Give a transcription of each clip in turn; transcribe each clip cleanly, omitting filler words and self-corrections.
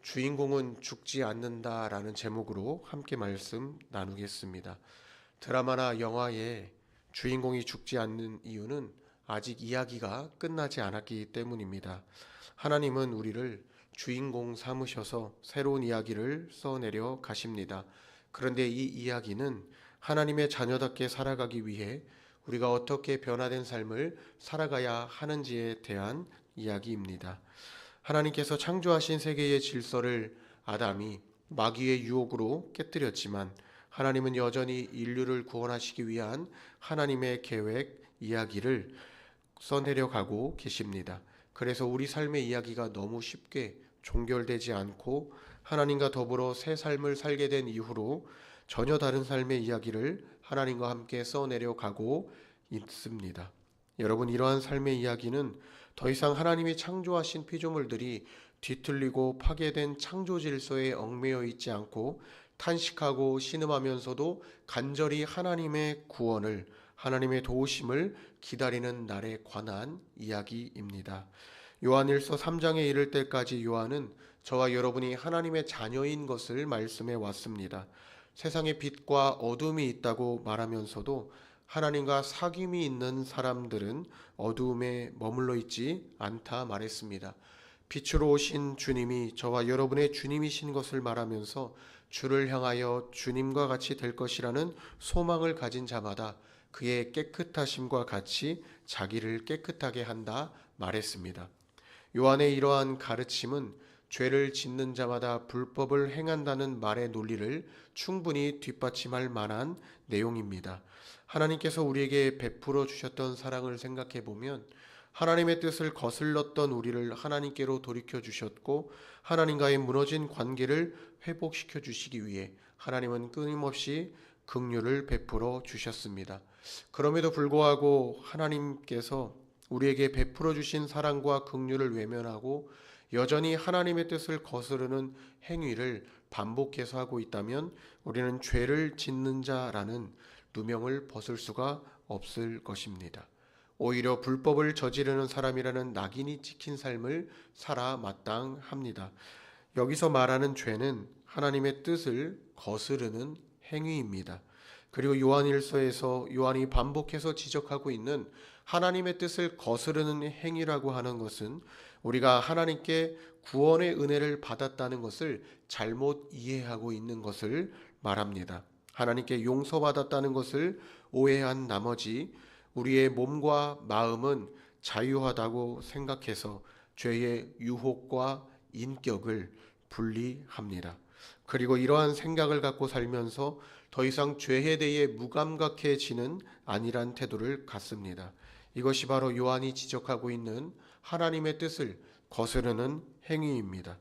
주인공은 죽지 않는다라는 제목으로 함께 말씀 나누겠습니다. 드라마나 영화에 주인공이 죽지 않는 이유는 아직 이야기가 끝나지 않았기 때문입니다. 하나님은 우리를 주인공 삼으셔서 새로운 이야기를 써내려 가십니다. 그런데 이 이야기는 하나님의 자녀답게 살아가기 위해 우리가 어떻게 변화된 삶을 살아가야 하는지에 대한 이야기입니다. 하나님께서 창조하신 세계의 질서를 아담이 마귀의 유혹으로 깨뜨렸지만 하나님은 여전히 인류를 구원하시기 위한 하나님의 계획, 이야기를 써내려가고 계십니다. 그래서 우리 삶의 이야기가 너무 쉽게 종결되지 않고 하나님과 더불어 새 삶을 살게 된 이후로 전혀 다른 삶의 이야기를 하나님과 함께 써내려가고 있습니다. 여러분, 이러한 삶의 이야기는 더 이상 하나님이 창조하신 피조물들이 뒤틀리고 파괴된 창조 질서에 얽매여 있지 않고 탄식하고 신음하면서도 간절히 하나님의 구원을, 하나님의 도우심을 기다리는 날에 관한 이야기입니다. 요한일서 3장에 이를 때까지 요한은 저와 여러분이 하나님의 자녀인 것을 말씀해 왔습니다. 세상에 빛과 어둠이 있다고 말하면서도 하나님과 사귐이 있는 사람들은 어두움에 머물러 있지 않다 말했습니다. 빛으로 오신 주님이 저와 여러분의 주님이신 것을 말하면서 주를 향하여 주님과 같이 될 것이라는 소망을 가진 자마다 그의 깨끗하심과 같이 자기를 깨끗하게 한다 말했습니다. 요한의 이러한 가르침은 죄를 짓는 자마다 불법을 행한다는 말의 논리를 충분히 뒷받침할 만한 내용입니다. 하나님께서 우리에게 베풀어 주셨던 사랑을 생각해 보면 하나님의 뜻을 거슬렀던 우리를 하나님께로 돌이켜 주셨고 하나님과의 무너진 관계를 회복시켜 주시기 위해 하나님은 끊임없이 긍휼을 베풀어 주셨습니다. 그럼에도 불구하고 하나님께서 우리에게 베풀어 주신 사랑과 긍휼을 외면하고 여전히 하나님의 뜻을 거스르는 행위를 반복해서 하고 있다면 우리는 죄를 짓는 자라는 누명을 벗을 수가 없을 것입니다. 오히려 불법을 저지르는 사람이라는 낙인이 찍힌 삶을 살아 마땅합니다. 여기서 말하는 죄는 하나님의 뜻을 거스르는 행위입니다. 그리고 요한일서에서 요한이 반복해서 지적하고 있는 하나님의 뜻을 거스르는 행위라고 하는 것은 우리가 하나님께 구원의 은혜를 받았다는 것을 잘못 이해하고 있는 것을 말합니다. 하나님께 용서받았다는 것을 오해한 나머지 우리의 몸과 마음은 자유하다고 생각해서 죄의 유혹과 인격을 분리합니다. 그리고 이러한 생각을 갖고 살면서 더 이상 죄에 대해 무감각해지는 안일한 태도를 갖습니다. 이것이 바로 요한이 지적하고 있는 하나님의 뜻을 거스르는 행위입니다.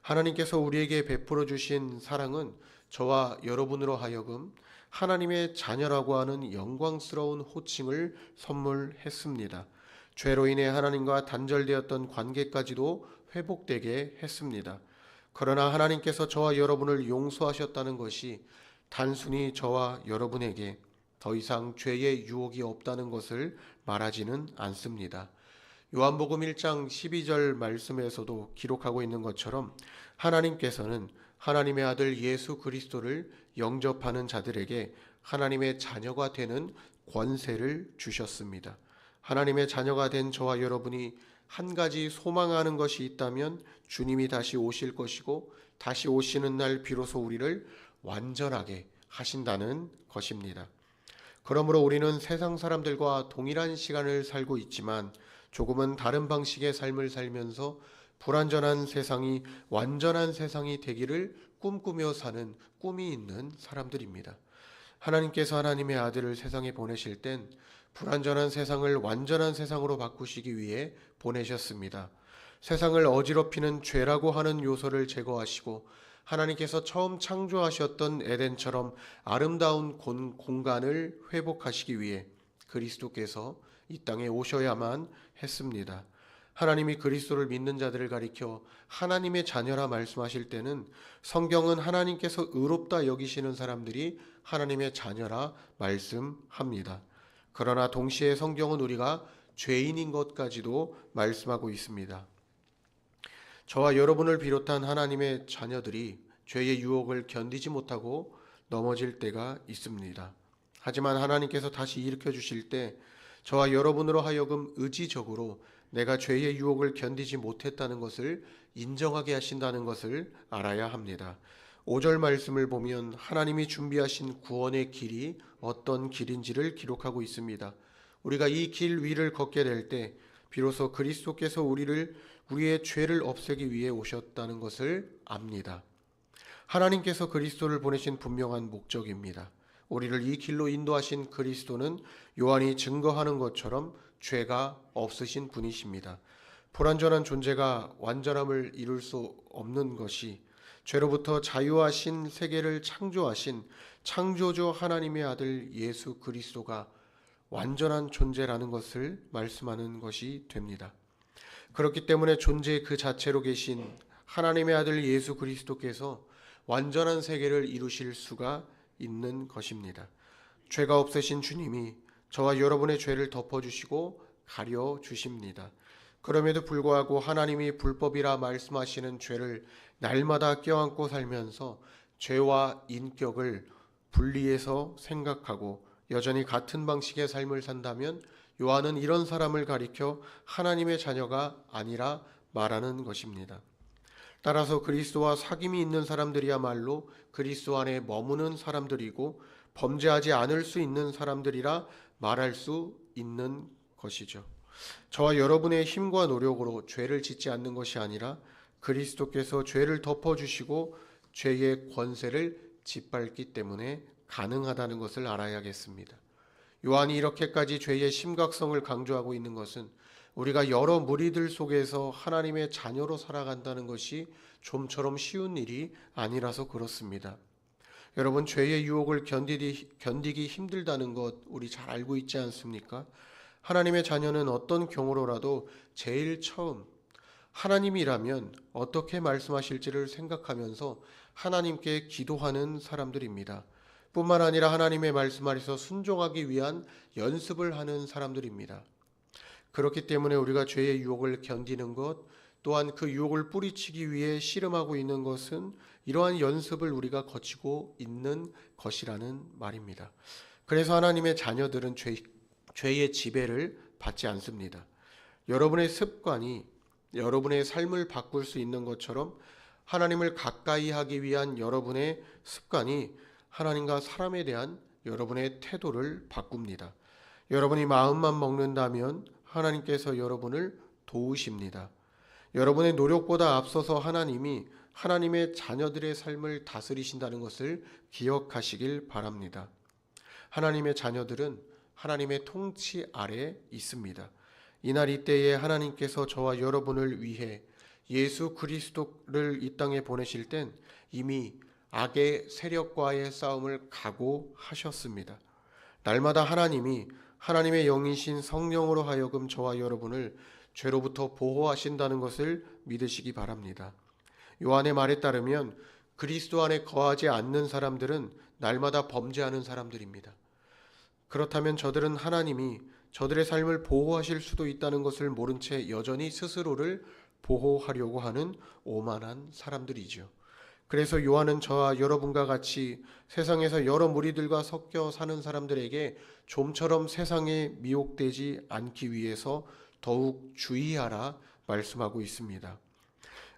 하나님께서 우리에게 베풀어 주신 사랑은 저와 여러분으로 하여금 하나님의 자녀라고 하는 영광스러운 호칭을 선물했습니다. 죄로 인해 하나님과 단절되었던 관계까지도 회복되게 했습니다. 그러나 하나님께서 저와 여러분을 용서하셨다는 것이 단순히 저와 여러분에게 더 이상 죄의 유혹이 없다는 것을 말하지는 않습니다. 요한복음 1장 12절 말씀에서도 기록하고 있는 것처럼 하나님께서는 하나님의 아들 예수 그리스도를 영접하는 자들에게 하나님의 자녀가 되는 권세를 주셨습니다. 하나님의 자녀가 된 저와 여러분이 한 가지 소망하는 것이 있다면 주님이 다시 오실 것이고 다시 오시는 날 비로소 우리를 완전하게 하신다는 것입니다. 그러므로 우리는 세상 사람들과 동일한 시간을 살고 있지만 조금은 다른 방식의 삶을 살면서 불완전한 세상이 완전한 세상이 되기를 꿈꾸며 사는 꿈이 있는 사람들입니다. 하나님께서 하나님의 아들을 세상에 보내실 땐 불완전한 세상을 완전한 세상으로 바꾸시기 위해 보내셨습니다. 세상을 어지럽히는 죄라고 하는 요소를 제거하시고 하나님께서 처음 창조하셨던 에덴처럼 아름다운 공간을 회복하시기 위해 그리스도께서 이 땅에 오셔야만 했습니다. 하나님이 그리스도를 믿는 자들을 가리켜 하나님의 자녀라 말씀하실 때는 성경은 하나님께서 의롭다 여기시는 사람들이 하나님의 자녀라 말씀합니다. 그러나 동시에 성경은 우리가 죄인인 것까지도 말씀하고 있습니다. 저와 여러분을 비롯한 하나님의 자녀들이 죄의 유혹을 견디지 못하고 넘어질 때가 있습니다. 하지만 하나님께서 다시 일으켜 주실 때 저와 여러분으로 하여금 의지적으로 내가 죄의 유혹을 견디지 못했다는 것을 인정하게 하신다는 것을 알아야 합니다. 5절 말씀을 보면 하나님이 준비하신 구원의 길이 어떤 길인지를 기록하고 있습니다. 우리가 이 길 위를 걷게 될 때 비로소 그리스도께서 우리의 죄를 없애기 위해 오셨다는 것을 압니다. 하나님께서 그리스도를 보내신 분명한 목적입니다. 우리를 이 길로 인도하신 그리스도는 요한이 증거하는 것처럼 죄가 없으신 분이십니다. 불완전한 존재가 완전함을 이룰 수 없는 것이 죄로부터 자유하신 세계를 창조하신 창조주 하나님의 아들 예수 그리스도가 완전한 존재라는 것을 말씀하는 것이 됩니다. 그렇기 때문에 존재 그 자체로 계신 하나님의 아들 예수 그리스도께서 완전한 세계를 이루실 수가 있는 것입니다. 죄가 없으신 주님이 저와 여러분의 죄를 덮어주시고 가려주십니다. 그럼에도 불구하고 하나님이 불법이라 말씀하시는 죄를 날마다 껴안고 살면서 죄와 인격을 분리해서 생각하고 여전히 같은 방식의 삶을 산다면 요한은 이런 사람을 가리켜 하나님의 자녀가 아니라 말하는 것입니다. 따라서 그리스도와 사귐이 있는 사람들이야말로 그리스도 안에 머무는 사람들이고 범죄하지 않을 수 있는 사람들이라 말할 수 있는 것이죠. 저와 여러분의 힘과 노력으로 죄를 짓지 않는 것이 아니라 그리스도께서 죄를 덮어주시고 죄의 권세를 짓밟기 때문에 가능하다는 것을 알아야겠습니다. 요한이 이렇게까지 죄의 심각성을 강조하고 있는 것은 우리가 여러 무리들 속에서 하나님의 자녀로 살아간다는 것이 좀처럼 쉬운 일이 아니라서 그렇습니다. 여러분, 죄의 유혹을 견디기 힘들다는 것 우리 잘 알고 있지 않습니까? 하나님의 자녀는 어떤 경우로라도 제일 처음 하나님이라면 어떻게 말씀하실지를 생각하면서 하나님께 기도하는 사람들입니다. 뿐만 아니라 하나님의 말씀 아래서 순종하기 위한 연습을 하는 사람들입니다. 그렇기 때문에 우리가 죄의 유혹을 견디는 것, 또한 그 유혹을 뿌리치기 위해 씨름하고 있는 것은 이러한 연습을 우리가 거치고 있는 것이라는 말입니다. 그래서 하나님의 자녀들은 죄의 지배를 받지 않습니다. 여러분의 습관이 여러분의 삶을 바꿀 수 있는 것처럼 하나님을 가까이 하기 위한 여러분의 습관이 하나님과 사람에 대한 여러분의 태도를 바꿉니다. 여러분이 마음만 먹는다면 하나님께서 여러분을 도우십니다. 여러분의 노력보다 앞서서 하나님이 하나님의 자녀들의 삶을 다스리신다는 것을 기억하시길 바랍니다. 하나님의 자녀들은 하나님의 통치 아래 있습니다. 이날 이때에 하나님께서 저와 여러분을 위해 예수 그리스도를 이 땅에 보내실 땐 이미 악의 세력과의 싸움을 각오하셨습니다. 날마다 하나님이 하나님의 영이신 성령으로 하여금 저와 여러분을 죄로부터 보호하신다는 것을 믿으시기 바랍니다. 요한의 말에 따르면 그리스도 안에 거하지 않는 사람들은 날마다 범죄하는 사람들입니다. 그렇다면 저들은 하나님이 저들의 삶을 보호하실 수도 있다는 것을 모른 채 여전히 스스로를 보호하려고 하는 오만한 사람들이죠. 그래서 요한은 저와 여러분과 같이 세상에서 여러 무리들과 섞여 사는 사람들에게 좀처럼 세상에 미혹되지 않기 위해서 더욱 주의하라 말씀하고 있습니다.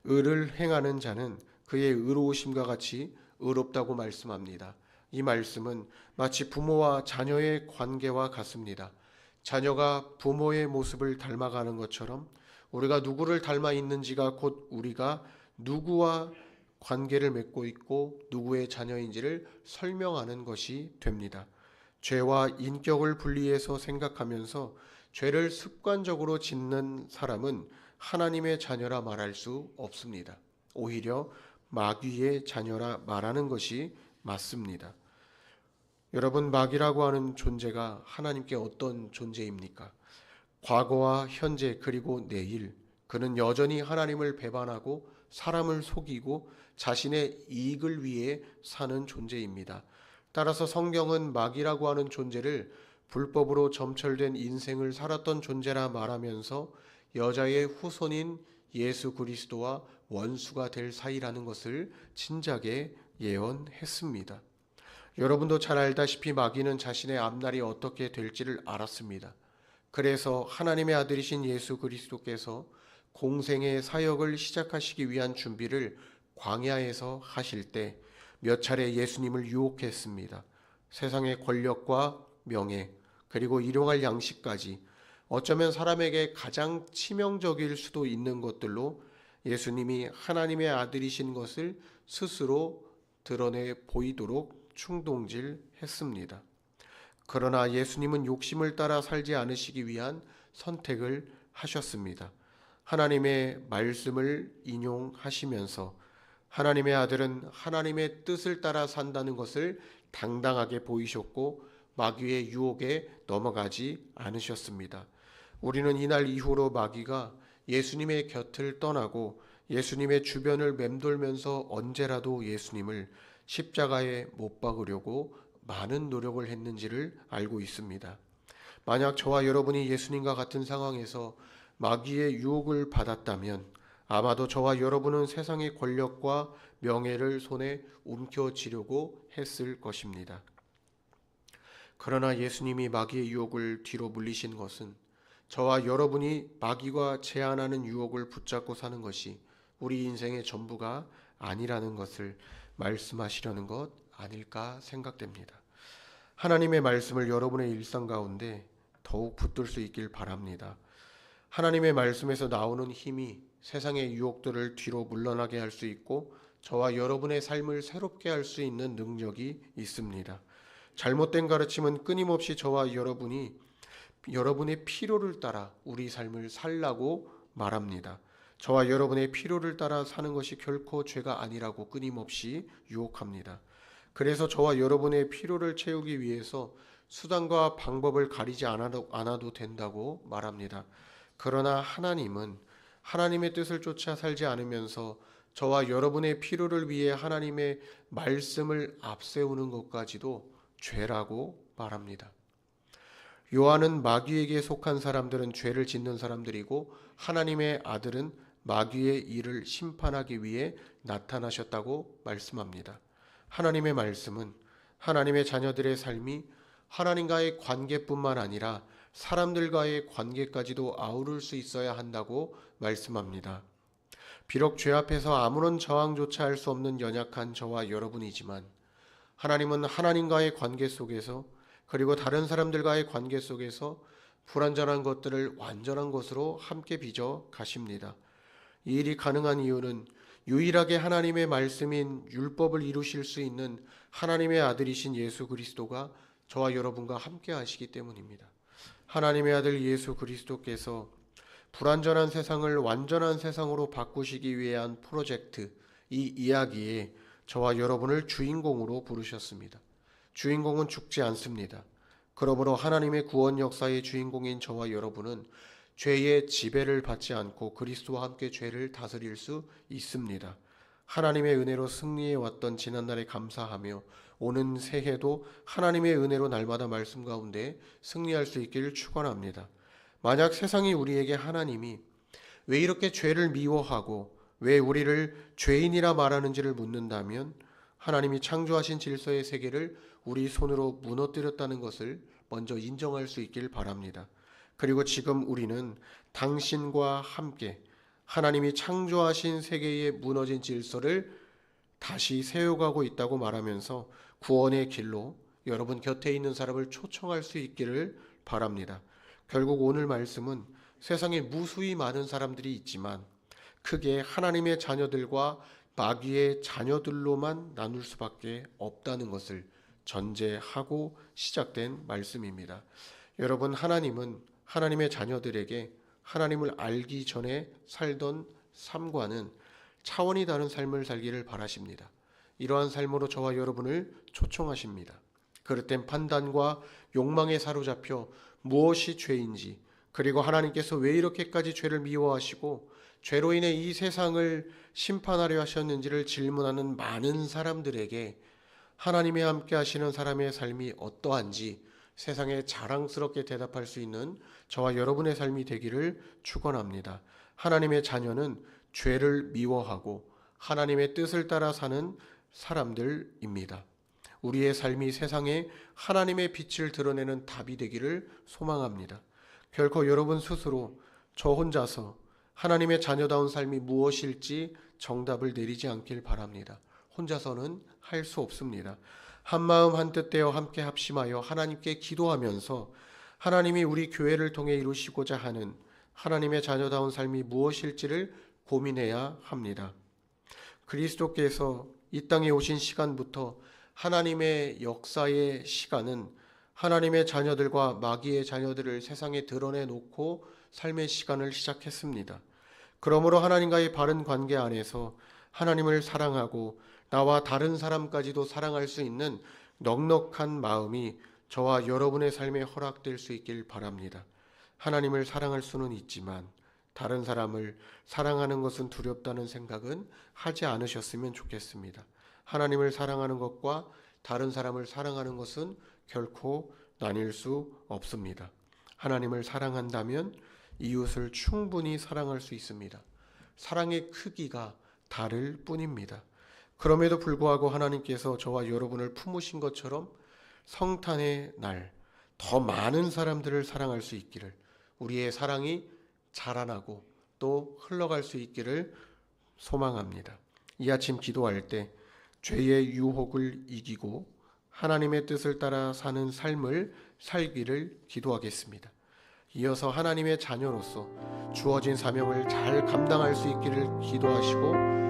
의를 행하는 자는 그의 의로우심과 같이 의롭다고 말씀합니다. 이 말씀은 마치 부모와 자녀의 관계와 같습니다. 자녀가 부모의 모습을 닮아가는 것처럼 우리가 누구를 닮아 있는지가 곧 우리가 누구와 관계를 맺고 있고 누구의 자녀인지를 설명하는 것이 됩니다. 죄와 인격을 분리해서 생각하면서 죄를 습관적으로 짓는 사람은 하나님의 자녀라 말할 수 없습니다. 오히려 마귀의 자녀라 말하는 것이 맞습니다. 여러분, 마귀라고 하는 존재가 하나님께 어떤 존재입니까? 과거와 현재 그리고 내일 그는 여전히 하나님을 배반하고 사람을 속이고 자신의 이익을 위해 사는 존재입니다. 따라서 성경은 마귀라고 하는 존재를 불법으로 점철된 인생을 살았던 존재라 말하면서 여자의 후손인 예수 그리스도와 원수가 될 사이라는 것을 진작에 예언했습니다. 여러분도 잘 알다시피 마귀는 자신의 앞날이 어떻게 될지를 알았습니다. 그래서 하나님의 아들이신 예수 그리스도께서 공생의 사역을 시작하시기 위한 준비를 광야에서 하실 때 몇 차례 예수님을 유혹했습니다. 세상의 권력과 명예, 그리고 일용할 양식까지 어쩌면 사람에게 가장 치명적일 수도 있는 것들로 예수님이 하나님의 아들이신 것을 스스로 드러내 보이도록 충동질했습니다. 그러나 예수님은 욕심을 따라 살지 않으시기 위한 선택을 하셨습니다. 하나님의 말씀을 인용하시면서 하나님의 아들은 하나님의 뜻을 따라 산다는 것을 당당하게 보이셨고 마귀의 유혹에 넘어가지 않으셨습니다. 우리는 이날 이후로 마귀가 예수님의 곁을 떠나고 예수님의 주변을 맴돌면서 언제라도 예수님을 십자가에 못 박으려고 많은 노력을 했는지를 알고 있습니다. 만약 저와 여러분이 예수님과 같은 상황에서 마귀의 유혹을 받았다면 아마도 저와 여러분은 세상의 권력과 명예를 손에 움켜쥐려고 했을 것입니다. 그러나 예수님이 마귀의 유혹을 뒤로 물리신 것은 저와 여러분이 마귀가 제안하는 유혹을 붙잡고 사는 것이 우리 인생의 전부가 아니라는 것을 말씀하시려는 것 아닐까 생각됩니다. 하나님의 말씀을 여러분의 일상 가운데 더욱 붙들 수 있길 바랍니다. 하나님의 말씀에서 나오는 힘이 세상의 유혹들을 뒤로 물러나게 할 수 있고 저와 여러분의 삶을 새롭게 할 수 있는 능력이 있습니다. 잘못된 가르침은 끊임없이 저와 여러분이 여러분의 필요를 따라 우리 삶을 살라고 말합니다. 저와 여러분의 필요를 따라 사는 것이 결코 죄가 아니라고 끊임없이 유혹합니다. 그래서 저와 여러분의 필요를 채우기 위해서 수단과 방법을 가리지 않아도 된다고 말합니다. 그러나 하나님은 하나님의 뜻을 쫓아 살지 않으면서 저와 여러분의 필요를 위해 하나님의 말씀을 앞세우는 것까지도 죄라고 말합니다. 요한은 마귀에게 속한 사람들은 죄를 짓는 사람들이고 하나님의 아들은 마귀의 일을 심판하기 위해 나타나셨다고 말씀합니다. 하나님의 말씀은 하나님의 자녀들의 삶이 하나님과의 관계뿐만 아니라 사람들과의 관계까지도 아우를 수 있어야 한다고 말씀합니다. 비록 죄 앞에서 아무런 저항조차 할 수 없는 연약한 저와 여러분이지만 하나님은 하나님과의 관계 속에서 그리고 다른 사람들과의 관계 속에서 불완전한 것들을 완전한 것으로 함께 빚어 가십니다. 이 일이 가능한 이유는 유일하게 하나님의 말씀인 율법을 이루실 수 있는 하나님의 아들이신 예수 그리스도가 저와 여러분과 함께 하시기 때문입니다. 하나님의 아들 예수 그리스도께서 불완전한 세상을 완전한 세상으로 바꾸시기 위한 프로젝트, 이 이야기에 저와 여러분을 주인공으로 부르셨습니다. 주인공은 죽지 않습니다. 그러므로 하나님의 구원 역사의 주인공인 저와 여러분은 죄의 지배를 받지 않고 그리스도와 함께 죄를 다스릴 수 있습니다. 하나님의 은혜로 승리해 왔던 지난날에 감사하며 오는 새해도 하나님의 은혜로 날마다 말씀 가운데 승리할 수 있기를 축원합니다. 만약 세상이 우리에게 하나님이 왜 이렇게 죄를 미워하고 왜 우리를 죄인이라 말하는지를 묻는다면 하나님이 창조하신 질서의 세계를 우리 손으로 무너뜨렸다는 것을 먼저 인정할 수 있길 바랍니다. 그리고 지금 우리는 당신과 함께 하나님이 창조하신 세계의 무너진 질서를 다시 세워가고 있다고 말하면서 구원의 길로 여러분 곁에 있는 사람을 초청할 수 있기를 바랍니다. 결국 오늘 말씀은 세상에 무수히 많은 사람들이 있지만 크게 하나님의 자녀들과 마귀의 자녀들로만 나눌 수밖에 없다는 것을 전제하고 시작된 말씀입니다. 여러분, 하나님은 하나님의 자녀들에게 하나님을 알기 전에 살던 삶과는 차원이 다른 삶을 살기를 바라십니다. 이러한 삶으로 저와 여러분을 초청하십니다. 그릇된 판단과 욕망에 사로잡혀 무엇이 죄인지, 그리고 하나님께서 왜 이렇게까지 죄를 미워하시고 죄로 인해 이 세상을 심판하려 하셨는지를 질문하는 많은 사람들에게 하나님이 함께 하시는 사람의 삶이 어떠한지 세상에 자랑스럽게 대답할 수 있는 저와 여러분의 삶이 되기를 축원합니다. 하나님의 자녀는 죄를 미워하고 하나님의 뜻을 따라 사는 사람들입니다. 우리의 삶이 세상에 하나님의 빛을 드러내는 답이 되기를 소망합니다. 결코 여러분 스스로 저 혼자서 하나님의 자녀다운 삶이 무엇일지 정답을 내리지 않길 바랍니다. 혼자서는 할 수 없습니다. 한마음 한뜻 되어 함께 합심하여 하나님께 기도하면서 하나님이 우리 교회를 통해 이루시고자 하는 하나님의 자녀다운 삶이 무엇일지를 고민해야 합니다. 그리스도께서 이 땅에 오신 시간부터 하나님의 역사의 시간은 하나님의 자녀들과 마귀의 자녀들을 세상에 드러내놓고 삶의 시간을 시작했습니다. 그러므로 하나님과의 바른 관계 안에서 하나님을 사랑하고 나와 다른 사람까지도 사랑할 수 있는 넉넉한 마음이 저와 여러분의 삶에 허락될 수 있길 바랍니다. 하나님을 사랑할 수는 있지만 다른 사람을 사랑하는 것은 두렵다는 생각은 하지 않으셨으면 좋겠습니다. 하나님을 사랑하는 것과 다른 사람을 사랑하는 것은 결코 나뉠 수 없습니다. 하나님을 사랑한다면 이웃을 충분히 사랑할 수 있습니다. 사랑의 크기가 다를 뿐입니다. 그럼에도 불구하고 하나님께서 저와 여러분을 품으신 것처럼 성탄의 날 더 많은 사람들을 사랑할 수 있기를, 우리의 사랑이 자라나고 또 흘러갈 수 있기를 소망합니다. 이 아침 기도할 때 죄의 유혹을 이기고 하나님의 뜻을 따라 사는 삶을 살기를 기도하겠습니다. 이어서 하나님의 자녀로서 주어진 사명을 잘 감당할 수 있기를 기도하시고